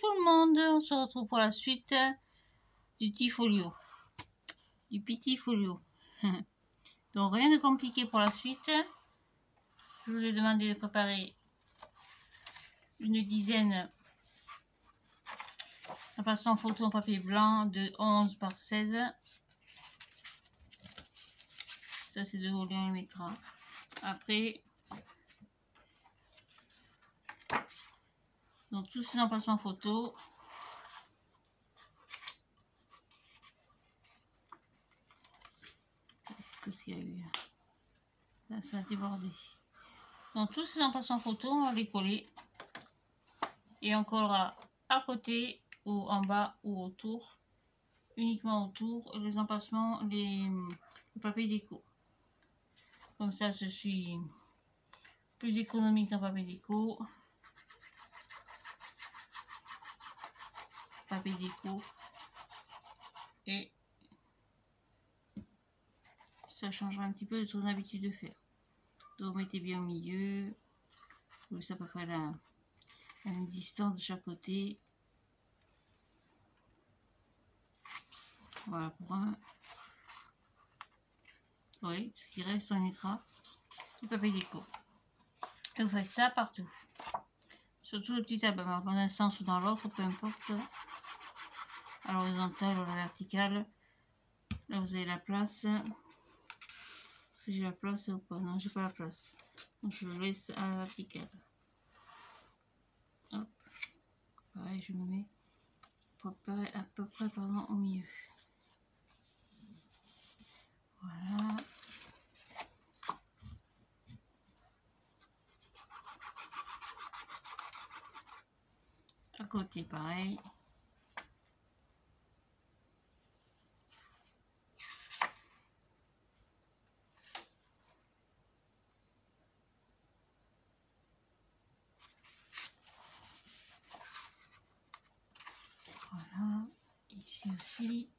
tout le monde, on se retrouve pour la suite du petit folio, du petit folio. Donc rien de compliqué pour la suite. Je vous ai demandé de préparer une dizaine d'emplacements photo en papier blanc de 11 par 16. Ça c'est de Julien, il mettra. Après, donc tous ces emplacements photo. Qu'est-ce qu'il y a eu là? Ça a débordé. Donc tous ces emplacements photo, on va les coller. Et on collera à côté ou en bas ou autour, uniquement autour, les emplacements, le papier déco. Comme ça, je suis plus économique en papier déco. Papier déco. Et ça changera un petit peu de son habitude de faire. Donc vous mettez bien au milieu. Vous savez à peu près la même distance de chaque côté. Voilà pour un. Oui, ce qui reste, on mettra du papier déco. Et vous faites ça partout. Surtout le petit tabac, dans un sens ou dans l'autre, peu importe. À l'horizontale ou à la verticale. Là vous avez la place. Est-ce que j'ai la place ou pas? Non, j'ai pas la place. Donc je le laisse à la verticale. Hop. Pareil, je me mets à peu près pardon, au milieu. Voilà. À côté, pareil. Voilà. Ici aussi.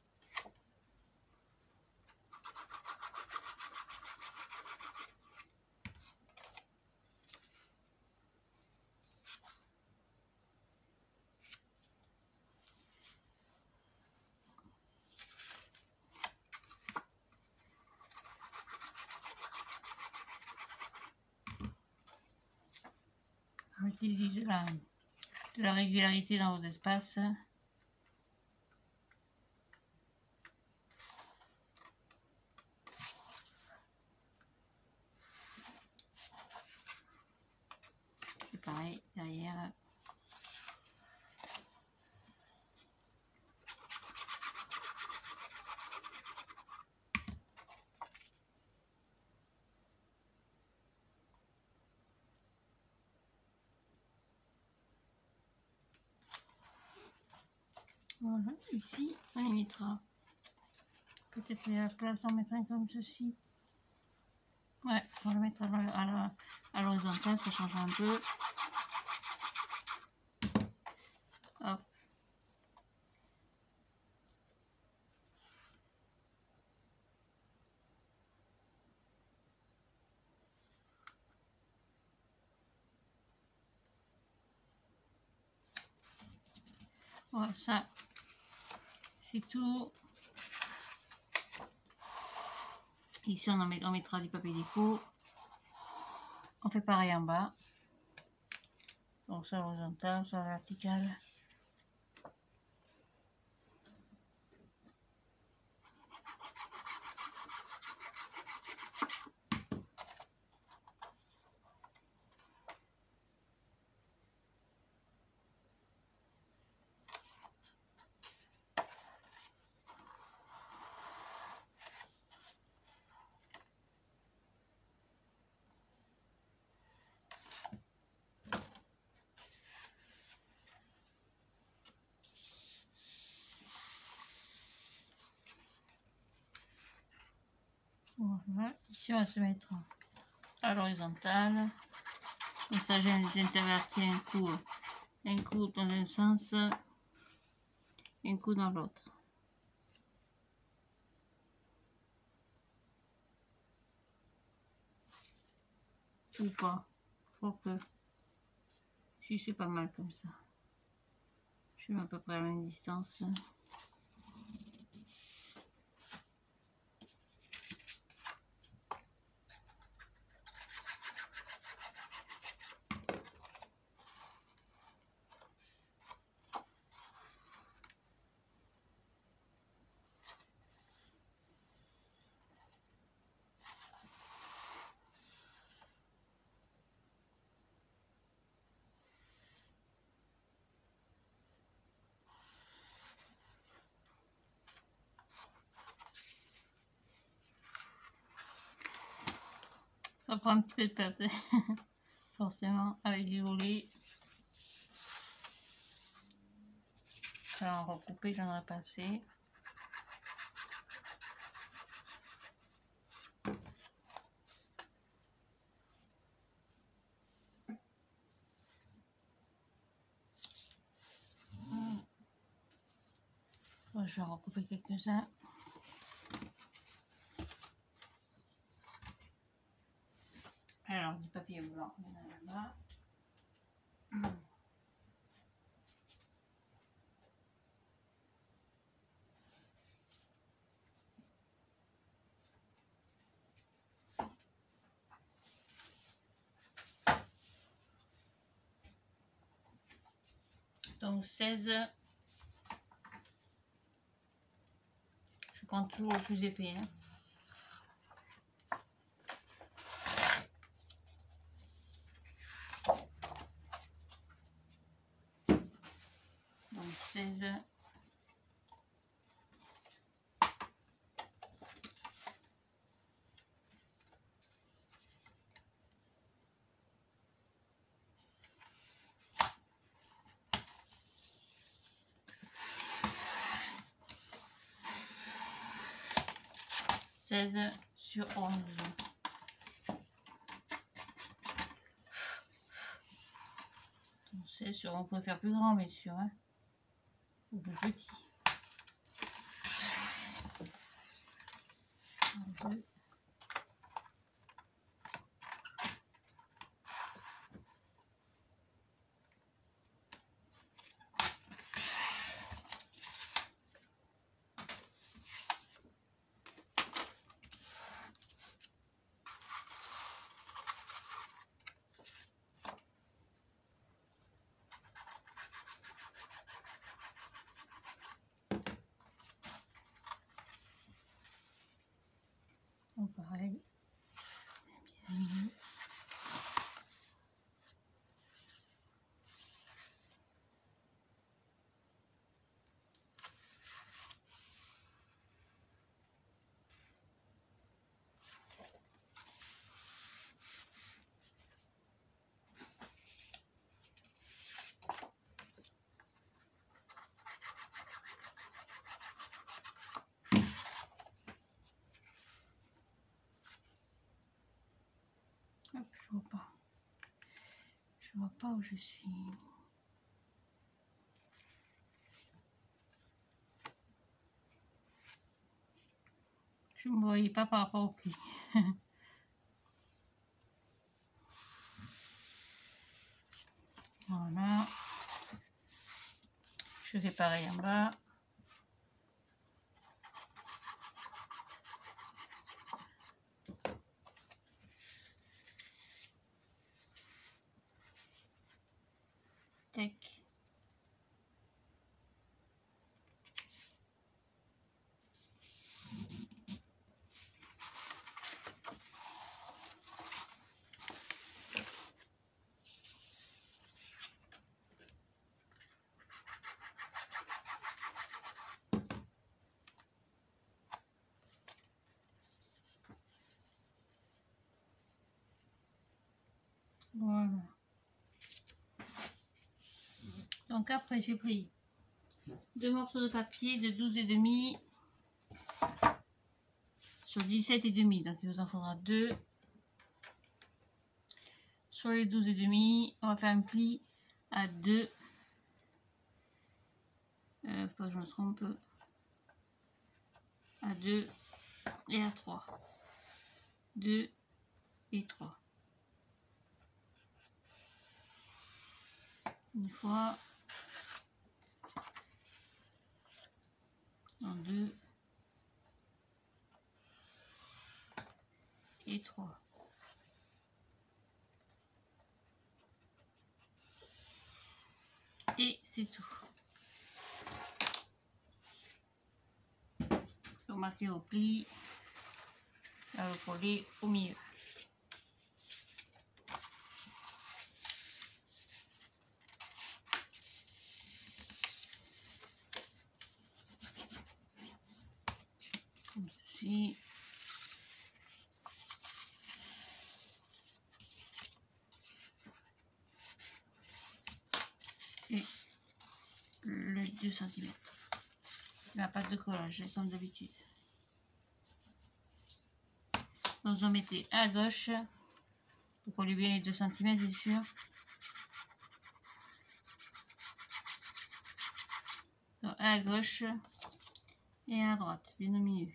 Utilisez de la régularité dans vos espaces. Et pareil, derrière. Voilà, ici, on les mettra. Peut-être qu'il y a la place, on mettra comme ceci. Ouais, on va le mettre à l'horizontale, ça change un peu. Hop. Voilà, ça, c'est tout. Ici, on mettra du papier déco. On fait pareil en bas. Donc, ça l'horizontale, ça la verticale. Voilà, ici on va se mettre à l'horizontale. Comme ça, j'ai les intervertis un coup dans un sens, un coup dans l'autre. Ou pas, faut que si c'est pas mal comme ça. Je mets à peu près à la même distance. Ça prend un petit peu de place, forcément, avec du volet. Je vais en recouper, j'en ai pas assez. Je vais en recouper quelques-uns. Alors, du papier blanc, il y en a là-bas. Donc 16. Je prends toujours le plus épais. Hein. Donc 16. Sur 11. Donc 16 sur, on peut faire plus grand bien sûr, hein, ou plus petit. 1, 2. Donc pareil. Hop, je vois pas. Je vois pas où je suis. Je ne me voyais pas par rapport au pli. Voilà. Je fais pareil en bas. Tac. Voilà. Donc après j'ai pris 2 morceaux de papier de 12,5 sur 17,5, donc il vous en faudra 2. Sur les 12,5, on va faire un pli à 2. Faut pas que je me trompe. À 2 et à 3. 2 et 3. Une fois. et 3. Et c'est tout. Vous marquez au pli, et vous collez au milieu. Comme ceci. Et le 2 cm. La pâte de collage, comme d'habitude. Donc vous en mettez à gauche. Vous collez bien les 2 cm, bien sûr. Donc à gauche et à droite, bien au milieu.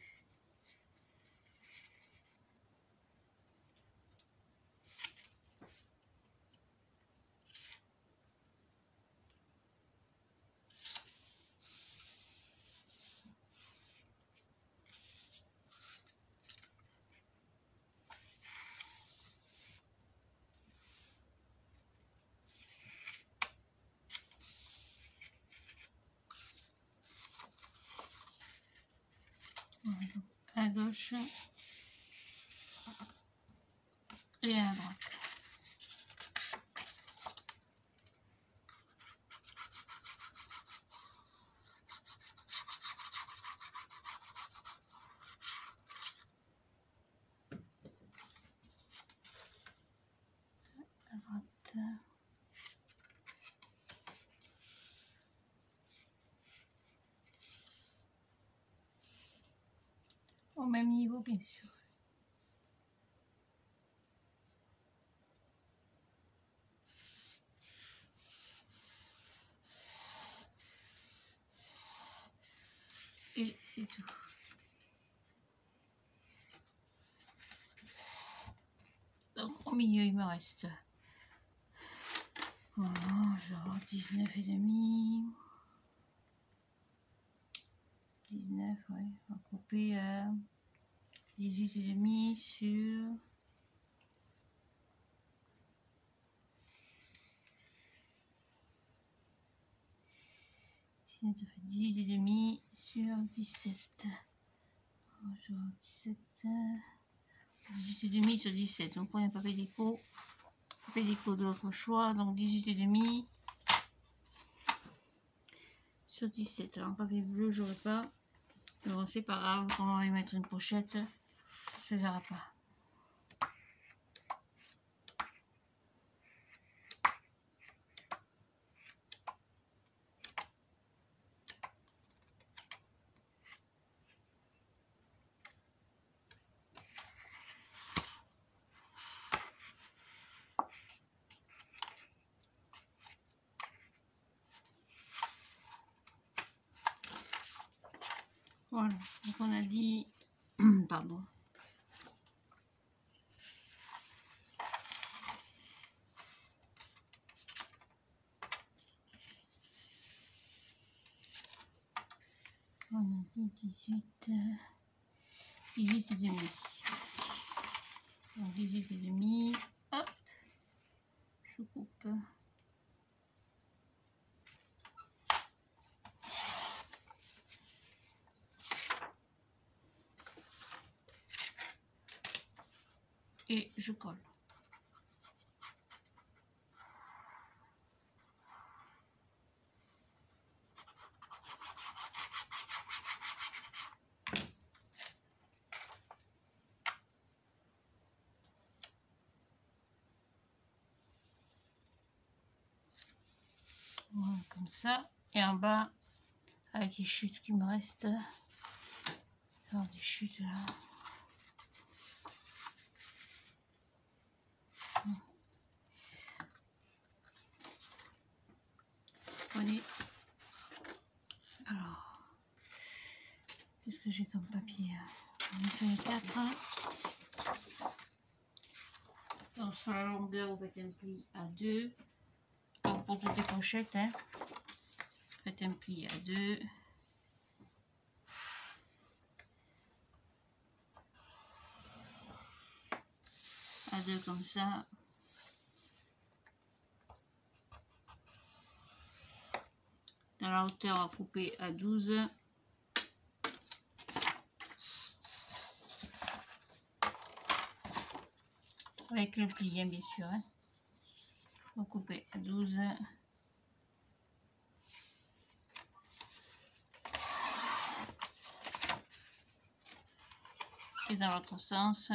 À gauche et à droite. À droite. Au même niveau, bien sûr. Et c'est tout. Donc au milieu, il me reste 19,5. 19, ouais. On va couper 18,5 sur 18,5 sur 17. Bonjour, 17. 18,5 sur 17. Donc prenez un papier déco. Papier déco de votre choix. Donc 18,5 sur 17. Alors, papier bleu, j'aurais pas. Mais bon, c'est pas grave. Quand on va y mettre une pochette, ça se verra pas. Voilà, donc on a dit, pardon. On a dit 18 et demi. Donc 18 et demi, hop, je coupe. Et je colle. Voilà, comme ça. Et en bas, avec les chutes qui me restent, alors des chutes là. Prenez. Alors, qu'est-ce que j'ai comme papier? On fait les 4. Donc, sur la longueur, vous faites un pli à 2. Donc, pour toutes les pochettes, hein, faites un pli à 2. 2 comme ça. Dans la hauteur, on va couper à 12. Avec le plié, bien sûr. Hein. On va couper à 12. Et dans l'autre sens.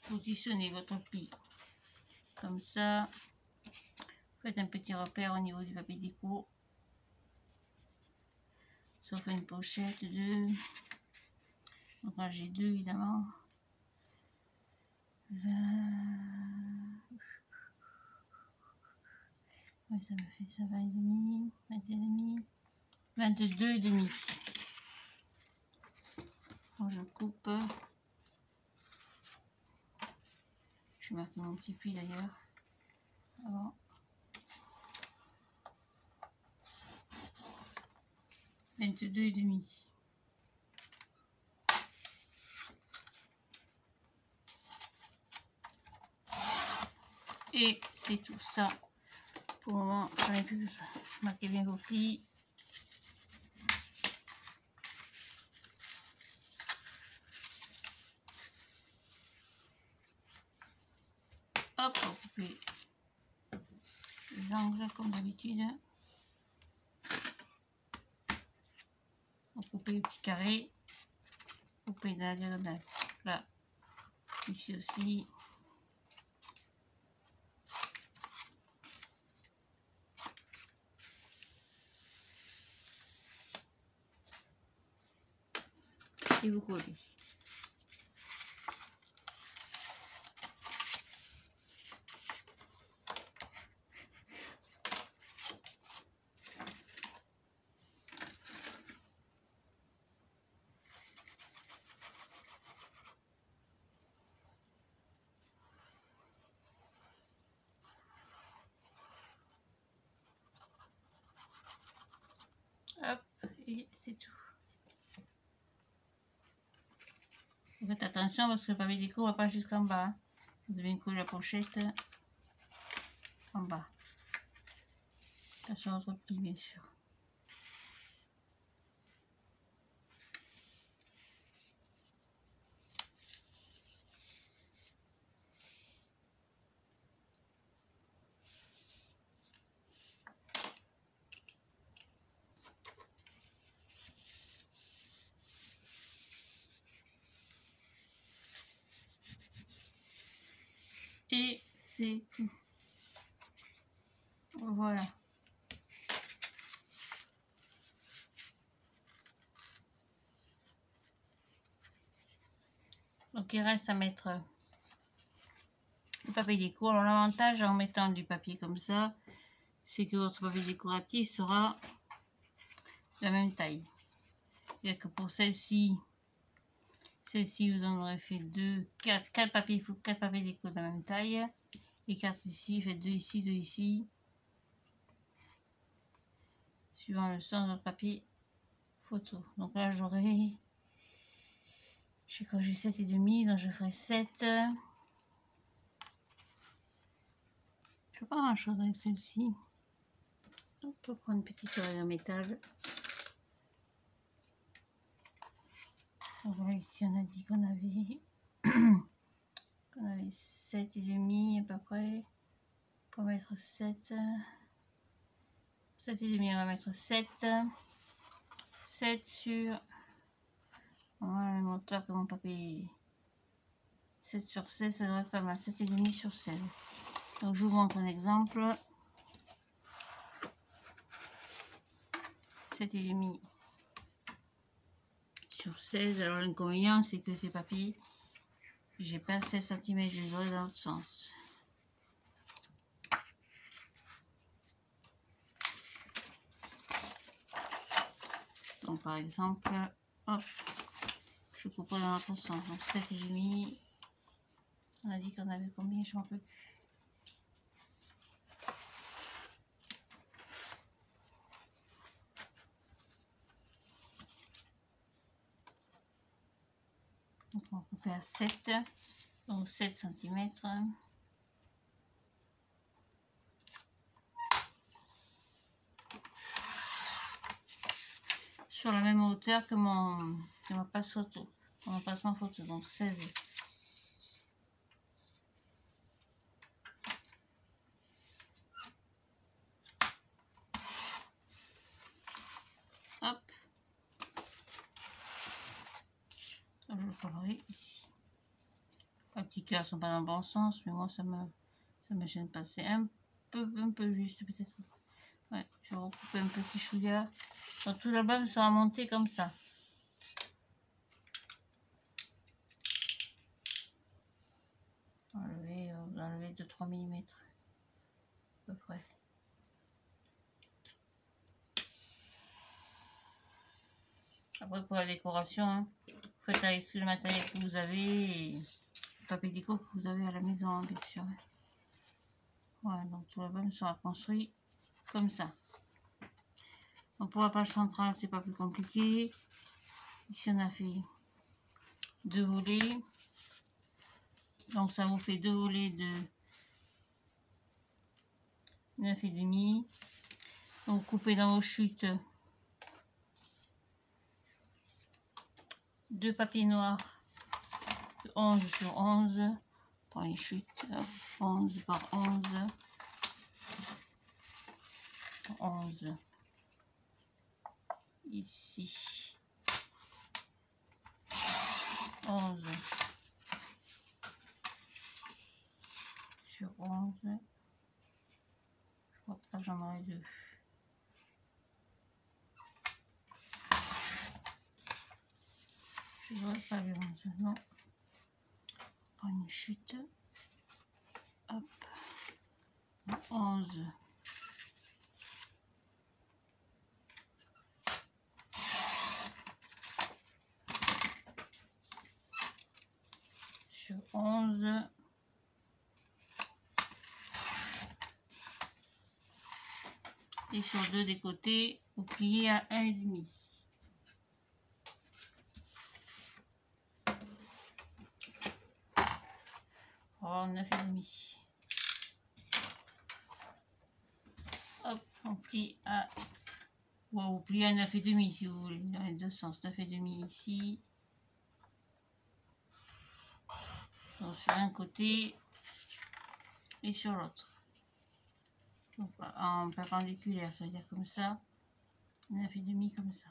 Positionnez votre pli comme ça. Faites un petit repère au niveau du papier déco. Sauf une pochette de. Donc là j'ai 2 évidemment. 20. Oui, ça me fait ça 20 et demi, 20 et demi, 22 et demi. Donc je coupe. Je vais marquer mon petit pli d'ailleurs. Avant. « 22 et demi. Et c'est tout ça. Pour le moment, j'en ai plus besoin. Marquez bien vos plis. Hop, on va couper les angles comme d'habitude. On va couper les petits carrés. Couper dans la diagonale. Là, ici aussi. Et vous collez. Hop, et c'est tout. Faites attention parce que le papier déco va pas jusqu'en bas. Vous devez coller la pochette en bas. Ça sur votre pli, bien sûr. Et c'est tout. Voilà. Donc il reste à mettre le papier déco. Alors l'avantage en mettant du papier comme ça, c'est que votre papier décoratif sera de la même taille. C'est-à-dire que pour celle-ci, vous en aurez fait 4 papiers, il faut 4 papiers déco de la même taille. Et 4 ici, faites 2 ici, 2 ici. Suivant le sens de votre papier photo. Donc là j'aurai, je sais quoi, j'ai 7 et demi, donc je ferai 7. Je fais pas grand chose avec celle-ci. On peut prendre une petite oreille en métal. Donc voilà, ici on a dit qu'on avait 7 et demi à peu près. Pour mettre 7. 7 et demi, on va mettre 7. 7 sur. Voilà, le même hauteur que mon papier. 7 sur 16, ça devrait être pas mal. 7 et demi sur 16. Donc je vous montre un exemple. 7 et demi sur 16. Alors l'inconvénient, c'est que ces papiers, j'ai pas 16 cm, je les aurai dans l'autre sens. Donc par exemple, hop, je couperai dans l'autre sens. Donc 7 et demi. On a dit qu'on avait combien, je m'en peux plus. Donc on va couper à 7, donc 7 cm. Sur la même hauteur que ma passe photo, mon passement photo, donc 16. Hop. Je le colorer ici. Les petits cœurs sont pas dans le bon sens, mais moi ça me gêne pas. C'est un peu juste peut-être. Ouais, je vais recouper un petit chouïa. Donc tout l'album sera monté comme ça. Enlever 2-3 mm à peu près. Après pour la décoration, hein, vous faites avec le matériel que vous avez et le papier déco que vous avez à la maison, hein, bien sûr. Voilà, donc tout l'album sera construit comme ça. Donc pour la page centrale, c'est pas plus compliqué. Ici on a fait 2 volets. Donc ça vous fait 2 volets de 9,5. Donc coupez dans vos chutes 2 papiers noirs de 11 sur 11 pour les chutes, 11 par 11, 11 ici, 11 sur 11, je crois pas que j'en aurai 2. Je n'aurais pas le 11, non. Prends une chute, hop, 11. Sur 11. Et sur 2 des côtés, vous pliez à 1,5. Oh, 9,5. Hop, on plie à... Bon, vous pliez à 9,5 si vous voulez, dans les deux sens. 9,5 ici. Donc, sur un côté et sur l'autre. En perpendiculaire, ça veut dire comme ça. 9,5 comme ça.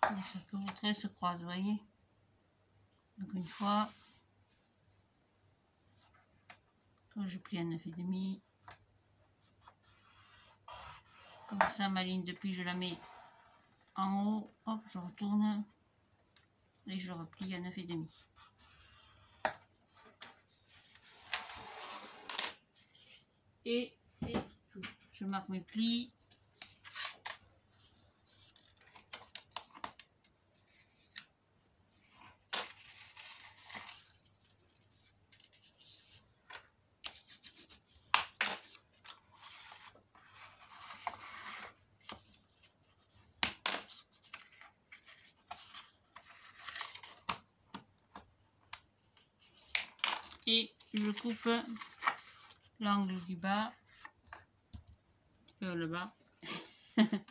Comme ça que vos traits se croisent, vous voyez. Donc une fois que je plie à 9,5, comme ça ma ligne de pli je la mets en haut, hop, je retourne et je replie à 9,5. Et c'est tout. Je marque mes plis. Et je coupe l'angle du bas, le bas. Et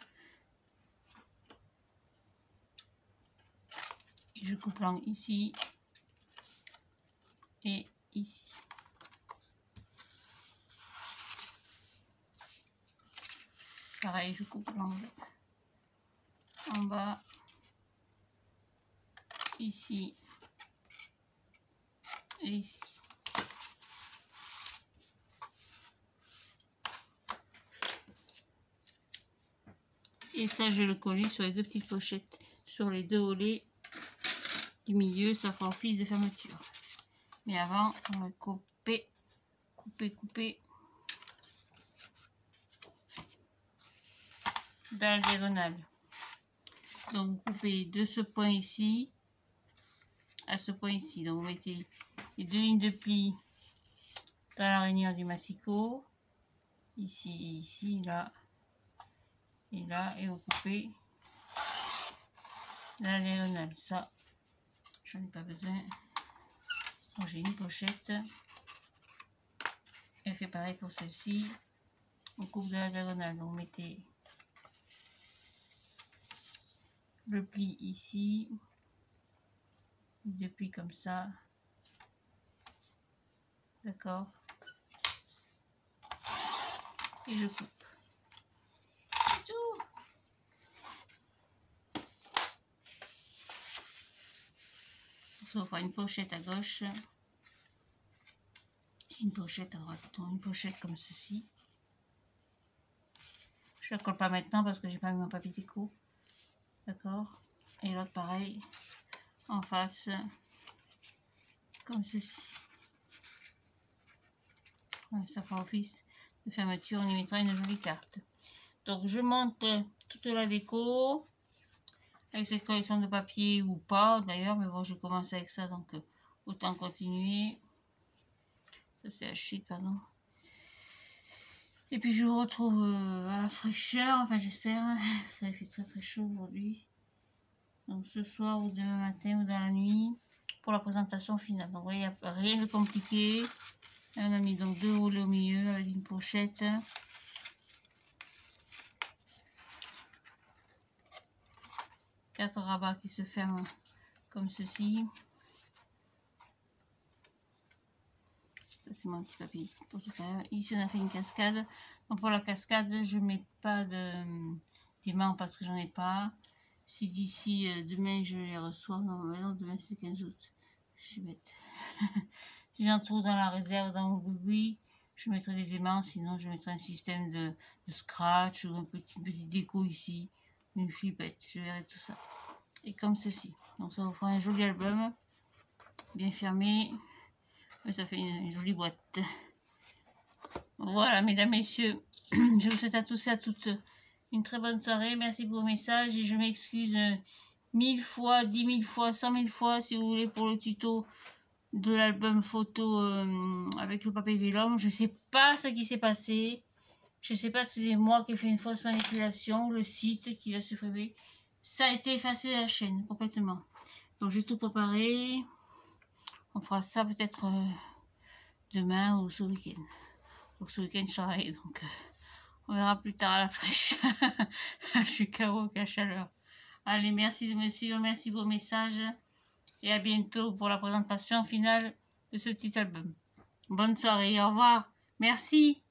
je coupe l'angle ici et ici. Pareil, je coupe l'angle en bas, ici et ici. Et ça, je vais le coller sur les 2 petites pochettes, sur les 2 volets du milieu, ça fera office de fermeture. Mais avant, on va couper dans la diagonale. Donc vous coupez de ce point ici à ce point ici. Donc vous mettez les 2 lignes de pli dans la rainure du massicot, ici et ici, là et là, et vous coupez la diagonale. Ça, j'en ai pas besoin. Donc j'ai une pochette. Elle fait pareil pour celle-ci. On coupe de la diagonale. Donc mettez le pli ici. Deux plis comme ça. D'accord. Et je coupe. C'est tout. On fera une pochette à gauche. Et une pochette à droite. Donc une pochette comme ceci. Je ne la colle pas maintenant parce que j'ai pas mis mon papier déco. D'accord. Et l'autre pareil. En face. Comme ceci. Ouais, ça fera office de fermeture. On y mettra une jolie carte. Donc je monte toute la déco. Avec cette collection de papier ou pas d'ailleurs. Mais bon, je commence avec ça. Donc autant continuer. Ça c'est la chute, pardon. Et puis je vous retrouve à la fraîcheur, enfin j'espère, ça fait très très chaud aujourd'hui. Donc ce soir ou demain matin ou dans la nuit pour la présentation finale. Donc vous voyez, il n'y a rien de compliqué. Et on a mis donc 2 roulés au milieu avec une pochette. Quatre rabats qui se ferment comme ceci. Ça c'est mon petit papier pour tout à l'heure. Ici on a fait une cascade. Donc pour la cascade je ne mets pas d'aimants parce que j'en ai pas. Si d'ici demain je les reçois, non demain c'est le 15 août. Je suis bête. Si j'en trouve dans la réserve, dans mon boui, je mettrai des aimants. Sinon je mettrai un système de scratch ou une petite déco ici. Une flippette, je verrai tout ça. Et comme ceci. Donc ça vous fera un joli album. Bien fermé. Mais ça fait une jolie boîte. Voilà, mesdames, messieurs, je vous souhaite à tous et à toutes une très bonne soirée. Merci pour vos messages et je m'excuse 1000 fois, 10 000 fois, 100 000 fois si vous voulez pour le tuto de l'album photo avec le papier vélum. Je ne sais pas ce qui s'est passé. Je ne sais pas si c'est moi qui ai fait une fausse manipulation ou le site qui l'a supprimé. Ça a été effacé de la chaîne complètement. Donc j'ai tout préparé. On fera ça peut-être demain ou ce week-end. Donc ce week-end je travaille, donc on verra plus tard à la fraîche. Je suis KO avec la chaleur. Allez, merci de me suivre, merci pour vos messages. Et à bientôt pour la présentation finale de ce petit album. Bonne soirée, au revoir. Merci.